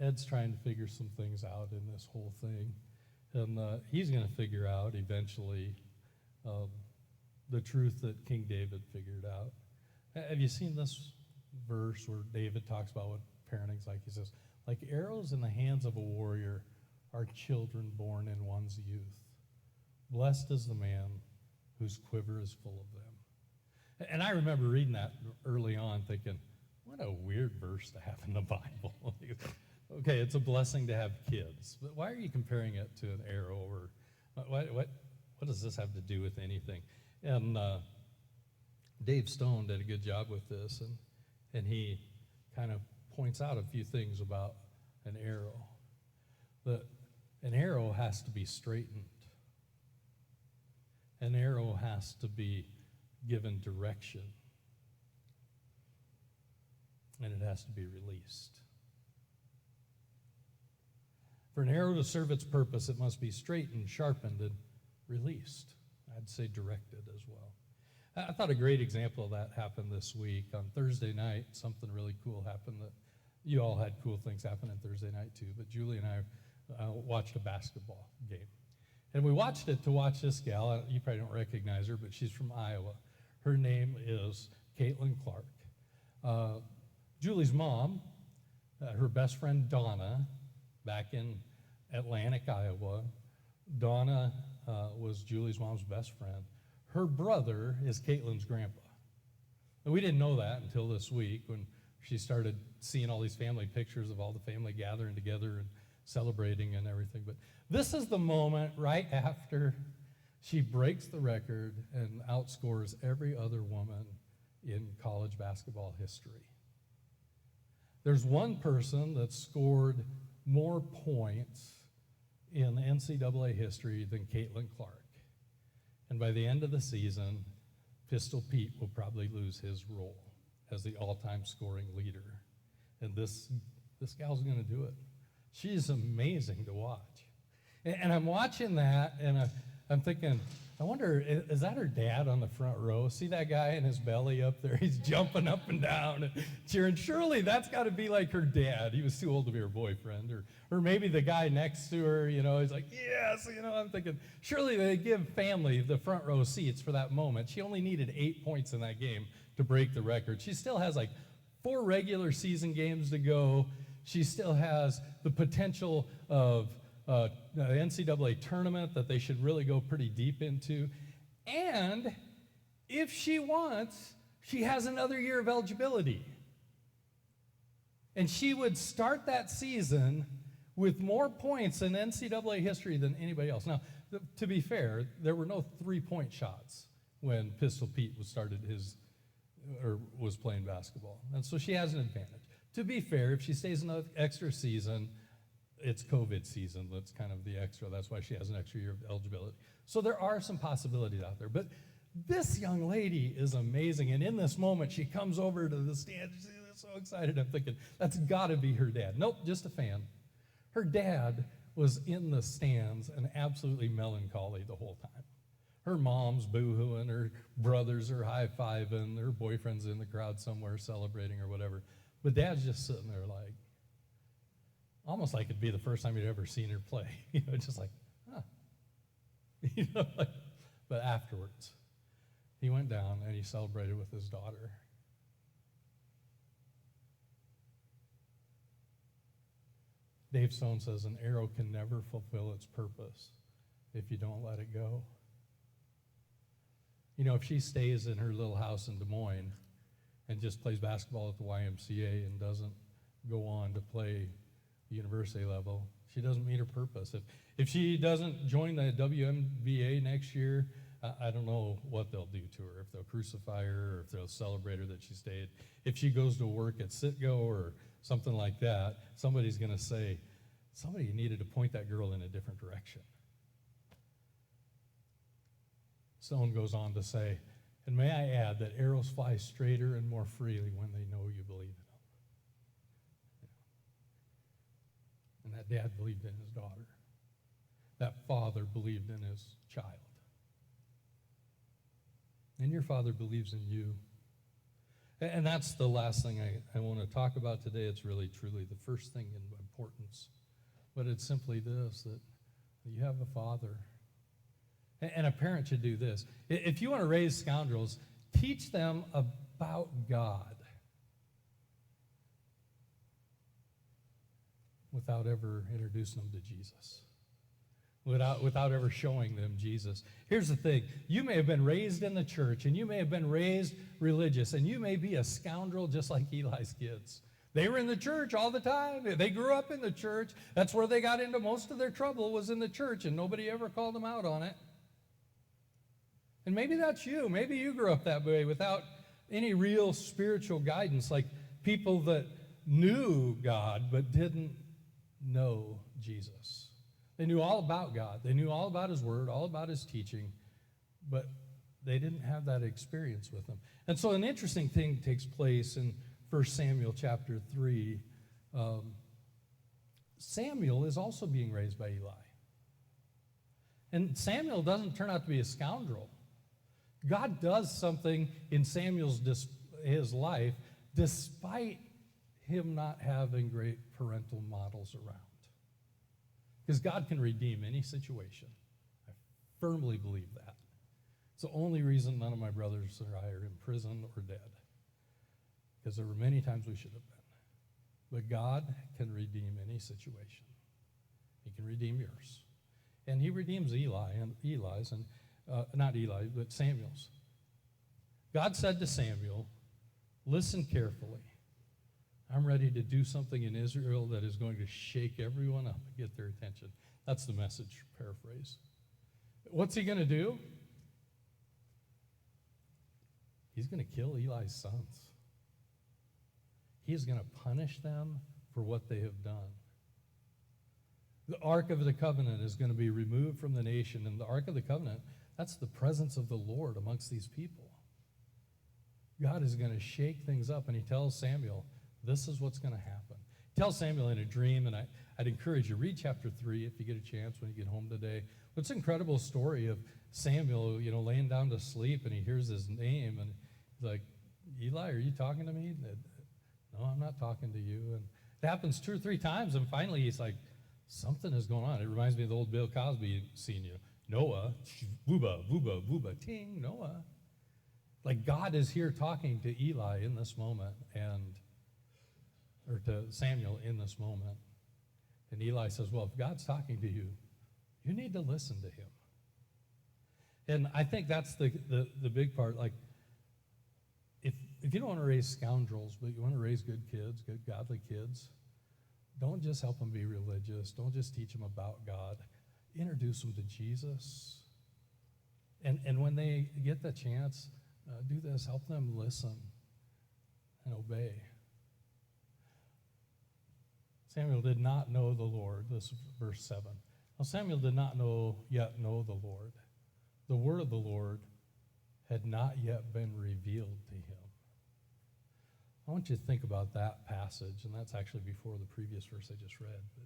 Ed's trying to figure some things out in this whole thing. And he's going to figure out eventually the truth that King David figured out. Have you seen this verse where David talks about what parenting's like? He says, like arrows in the hands of a warrior are children born in one's youth. Blessed is the man whose quiver is full of them. And I remember reading that early on thinking, what a weird verse to have in the Bible. Okay, it's a blessing to have kids, but why are you comparing it to an arrow? Or what does this have to do with anything? And Dave Stone did a good job with this, and he kind of points out a few things about an arrow. That an arrow has to be straightened. An arrow has to be given direction. And it has to be released. For an arrow to serve its purpose, it must be straightened, sharpened, and released. I'd say directed as well. I thought a great example of that happened this week. On Thursday night, something really cool happened. That you all had cool things happen on Thursday night too, but Julie and I watched a basketball game. And we watched it to watch this gal. You probably don't recognize her, but she's from Iowa. Her name is Caitlin Clark. Julie's mom, her best friend Donna, back in Atlantic, Iowa. Donna was Julie's mom's best friend. Her brother is Caitlin's grandpa. And we didn't know that until this week when she started seeing all these family pictures of all the family gathering together and celebrating and everything. But this is the moment right after she breaks the record and outscores every other woman in college basketball history. There's one person that scored more points in NCAA history than Caitlin Clark. And by the end of the season, Pistol Pete will probably lose his role as the all-time scoring leader. And this gal's going to do it. She's amazing to watch. And I'm watching that, and I'm thinking, I wonder, is that her dad on the front row? See that guy in his belly up there? He's jumping up and down and cheering. Surely that's got to be like her dad. He was too old to be her boyfriend. Or maybe the guy next to her, he's like, yes. I'm thinking, surely they give family the front row seats for that moment. She only needed 8 points in that game to break the record. She still has like 4 regular season games to go. She still has the potential of the NCAA tournament that they should really go pretty deep into. And if she wants, she has another year of eligibility. And she would start that season with more points in NCAA history than anybody else. Now, to be fair, there were no 3-point shots when Pistol Pete was playing basketball. And so she has an advantage. To be fair, if she stays another extra season, it's COVID season. That's kind of the extra. That's why she has an extra year of eligibility. So there are some possibilities out there. But this young lady is amazing. And in this moment, she comes over to the stand. She's so excited. I'm thinking, that's got to be her dad. Nope, just a fan. Her dad was in the stands and absolutely melancholy the whole time. Her mom's boo-hooing, her brothers are high-fiving, her boyfriend's in the crowd somewhere celebrating or whatever. But Dad's just sitting there like, almost like it'd be the first time he'd ever seen her play. Just like, huh. But afterwards, he went down and he celebrated with his daughter. Dave Stone says an arrow can never fulfill its purpose if you don't let it go. You know, if she stays in her little house in Des Moines and just plays basketball at the YMCA and doesn't go on to play the university level, she doesn't meet her purpose. If she doesn't join the WNBA next year, I don't know what they'll do to her, if they'll crucify her or if they'll celebrate her that she stayed. If she goes to work at Citgo or something like that, somebody's going to say, somebody needed to point that girl in a different direction. Stone goes on to say, and may I add that arrows fly straighter and more freely when they know you believe in them. And that dad believed in his daughter. That father believed in his child. And your father believes in you. And that's the last thing I want to talk about today. It's really, truly the first thing in importance. But it's simply this, that you have a father. And a parent should do this. If you want to raise scoundrels, teach them about God without ever introducing them to Jesus. Without ever showing them Jesus. Here's the thing. You may have been raised in the church, and you may have been raised religious, and you may be a scoundrel just like Eli's kids. They were in the church all the time. They grew up in the church. That's where they got into most of their trouble, was in the church, and nobody ever called them out on it. And maybe that's you. Maybe you grew up that way without any real spiritual guidance, like people that knew God but didn't know Jesus. They knew all about God. They knew all about his word, all about his teaching, but they didn't have that experience with him. And so an interesting thing takes place in 1 Samuel chapter 3. Samuel is also being raised by Eli. And Samuel doesn't turn out to be a scoundrel. God does something in his life despite him not having great parental models around. Because God can redeem any situation. I firmly believe that. It's the only reason none of my brothers or I are in prison or dead. Because there were many times we should have been. But God can redeem any situation. He can redeem yours. And he redeems Eli's, and not Eli, but Samuel's. God said to Samuel, listen carefully. I'm ready to do something in Israel that is going to shake everyone up and get their attention. That's the Message paraphrase. What's he going to do? He's going to kill Eli's sons. He's going to punish them for what they have done. The Ark of the Covenant is going to be removed from the nation, and the Ark of the Covenant, that's the presence of the Lord amongst these people. God is going to shake things up, and he tells Samuel, this is what's going to happen. He tells Samuel in a dream, and I'd encourage you, read chapter 3 if you get a chance when you get home today. But it's an incredible story of Samuel, laying down to sleep, and he hears his name, and he's like, Eli, are you talking to me? No, I'm not talking to you. And it happens 2 or 3 times, and finally he's like, something is going on. It reminds me of the old Bill Cosby scene, Noah, wooba, wooba, wooba, ting, Noah. Like God is here talking to Eli in this moment, or to Samuel in this moment. And Eli says, well, if God's talking to you, you need to listen to him. And I think that's the big part. Like, if you don't want to raise scoundrels, but you want to raise good kids, good godly kids, don't just help them be religious. Don't just teach them about God. Introduce them to Jesus. And when they get the chance, do this. Help them listen and obey. Samuel did not know the Lord. This is verse 7. Now Samuel did not yet know the Lord. The word of the Lord had not yet been revealed to him. I want you to think about that passage, and that's actually before the previous verse I just read. But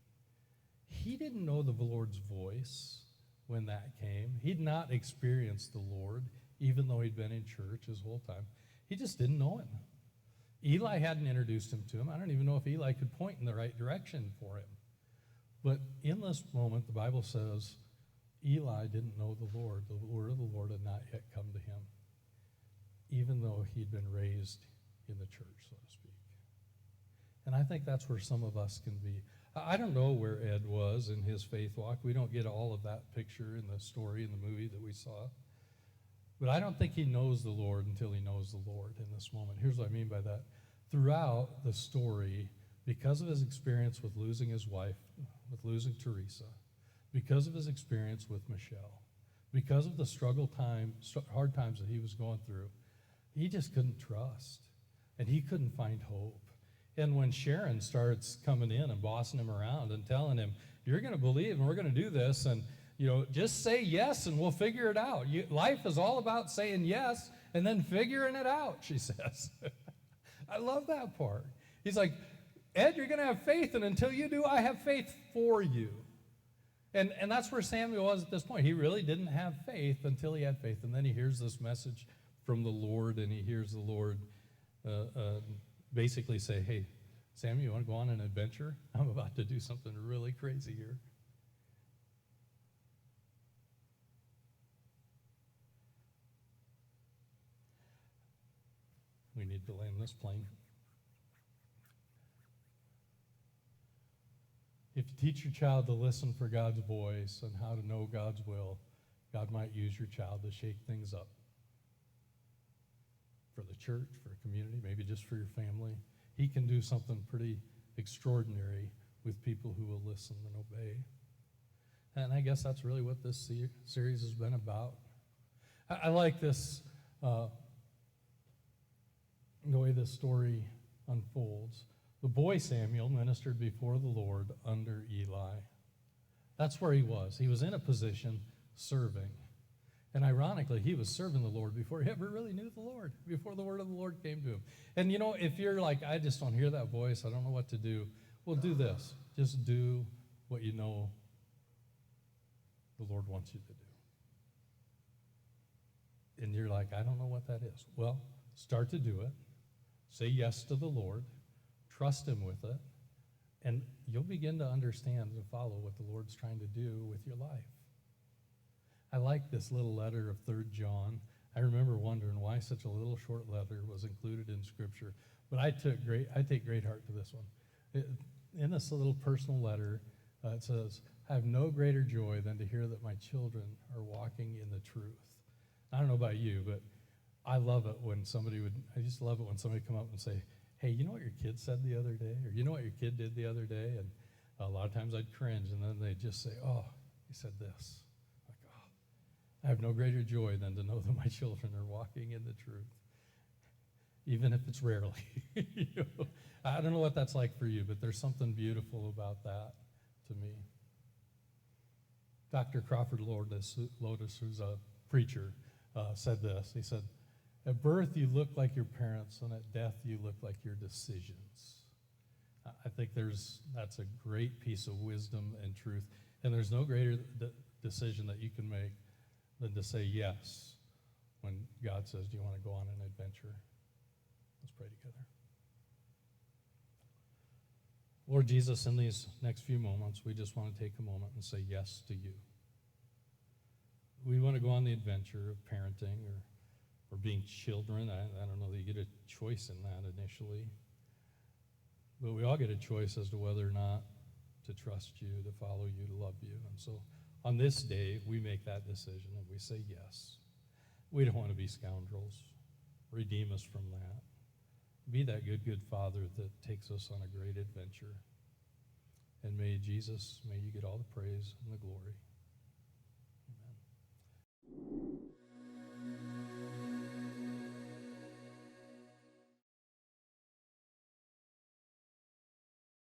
he didn't know the Lord's voice when that came. He'd not experienced the Lord, even though he'd been in church his whole time. He just didn't know him. Eli hadn't introduced him to him. I don't even know if Eli could point in the right direction for him. But in this moment, the Bible says Eli didn't know the Lord. The word of the Lord had not yet come to him, even though he'd been raised in the church, so to speak. And I think that's where some of us can be. I don't know where Ed was in his faith walk. We don't get all of that picture in the story in the movie that we saw. But I don't think he knows the Lord until he knows the Lord in this moment. Here's what I mean by that. Throughout the story, because of his experience with losing his wife, with losing Teresa, because of his experience with Michelle, because of the hard times that he was going through, he just couldn't trust, and he couldn't find hope. And when Sharon starts coming in and bossing him around and telling him, you're going to believe and we're going to do this, and just say yes and we'll figure it out. Life is all about saying yes and then figuring it out, she says. I love that part. He's like, Ed, you're going to have faith, and until you do, I have faith for you. And that's where Samuel was at this point. He really didn't have faith until he had faith. And then he hears this message from the Lord, and he hears the Lord basically say, hey, Samuel, you want to go on an adventure? I'm about to do something really crazy here. We need to land this plane. If you teach your child to listen for God's voice and how to know God's will, God might use your child to shake things up. For the church, for a community, maybe just for your family. He can do something pretty extraordinary with people who will listen and obey. And I guess that's really what this series has been about. I like this, the way this story unfolds. The boy Samuel ministered before the Lord under Eli. That's where he was. He was in a position serving. And ironically, he was serving the Lord before he ever really knew the Lord, before the word of the Lord came to him. And if you're like, I just don't hear that voice, I don't know what to do, well, do this. Just do what you know the Lord wants you to do. And you're like, I don't know what that is. Well, start to do it. Say yes to the Lord. Trust him with it. And you'll begin to understand and follow what the Lord's trying to do with your life. I like this little letter of 3 John. I remember wondering why such a little short letter was included in Scripture. But I take great heart to this one. In this little personal letter, it says, I have no greater joy than to hear that my children are walking in the truth. I don't know about you, but I love it when somebody come up and say, hey, you know what your kid said the other day? Or you know what your kid did the other day? And a lot of times I'd cringe, and then they'd just say, oh, he said this. Like, oh, I have no greater joy than to know that my children are walking in the truth, even if it's rarely. I don't know what that's like for you, but there's something beautiful about that to me. Dr. Crawford Lotus, who's a preacher, said this. He said, at birth, you look like your parents, and at death, you look like your decisions. I think that's a great piece of wisdom and truth, and there's no greater decision that you can make than to say yes when God says, do you want to go on an adventure? Let's pray together. Lord Jesus, in these next few moments, we just want to take a moment and say yes to you. We want to go on the adventure of parenting or being children. I don't know that you get a choice in that initially. But we all get a choice as to whether or not to trust you, to follow you, to love you. And so on this day, we make that decision and we say yes. We don't want to be scoundrels. Redeem us from that. Be that good Father that takes us on a great adventure. And may you get all the praise and the glory.